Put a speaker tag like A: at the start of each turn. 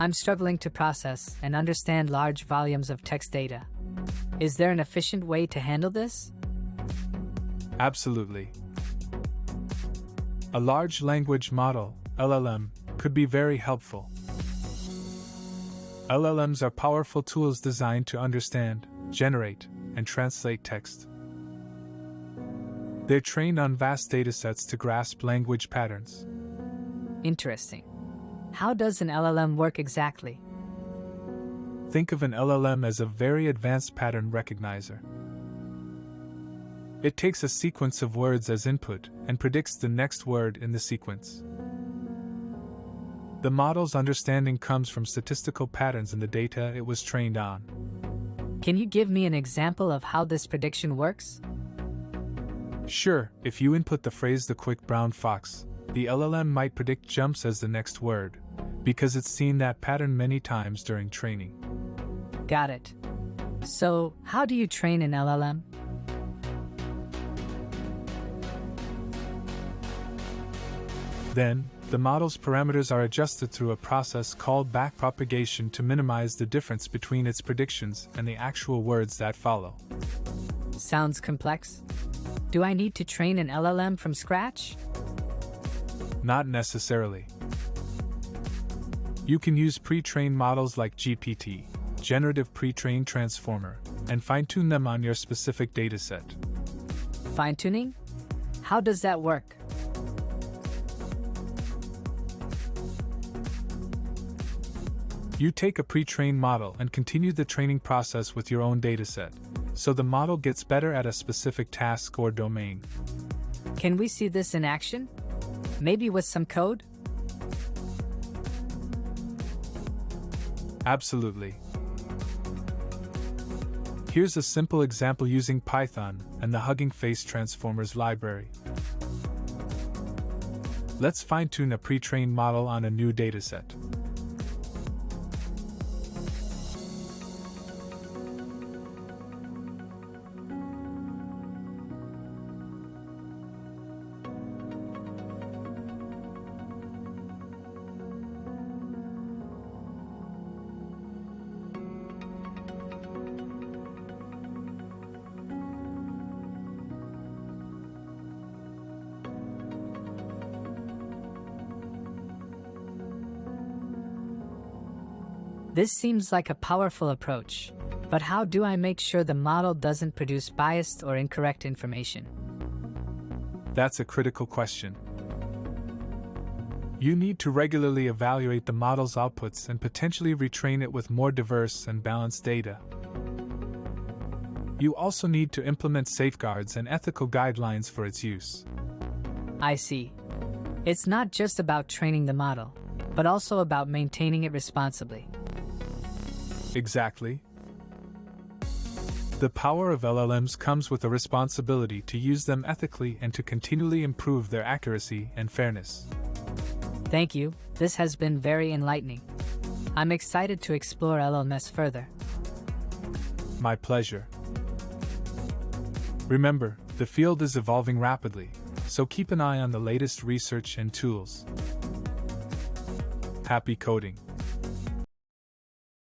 A: I'm struggling to process and understand large volumes of text data. Is there an efficient way to handle this?
B: Absolutely. A large language model, LLM, could be very helpful. LLMs are powerful tools designed to understand, generate, and translate text. They're trained on vast datasets to grasp language patterns.
A: Interesting. How does an LLM work exactly?
B: Think of an LLM as a very advanced pattern recognizer. It takes a sequence of words as input and predicts the next word in the sequence. The model's understanding comes from statistical patterns in the data it was trained on.
A: Can you give me an example of how this prediction works?
B: Sure, if you input the phrase "the quick brown fox," the LLM might predict jumps as the next word, because it's seen that pattern many times during training.
A: Got it. So, how do you train an LLM?
B: Then, the model's parameters are adjusted through a process called backpropagation to minimize the difference between its predictions and the actual words that follow.
A: Sounds complex. Do I need to train an LLM from scratch?
B: Not necessarily. You can use pre-trained models like GPT, Generative Pre-trained Transformer, and fine-tune them on your specific dataset.
A: Fine-tuning? How does that work?
B: You take a pre-trained model and continue the training process with your own dataset, so the model gets better at a specific task or domain.
A: Can we see this in action? Maybe with some code?
B: Absolutely. Here's a simple example using Python and the Hugging Face Transformers library. Let's fine-tune a pre-trained model on a new dataset.
A: This seems like a powerful approach, but how do I make sure the model doesn't produce biased or incorrect information?
B: That's a critical question. You need to regularly evaluate the model's outputs and potentially retrain it with more diverse and balanced data. You also need to implement safeguards and ethical guidelines for its use.
A: I see. It's not just about training the model, but also about maintaining it responsibly.
B: Exactly. The power of LLMs comes with a responsibility to use them ethically and to continually improve their accuracy and fairness.
A: Thank you. This has been very enlightening. I'm excited to explore LLMs further.
B: My pleasure. Remember, the field is evolving rapidly, so keep an eye on the latest research and tools. Happy coding!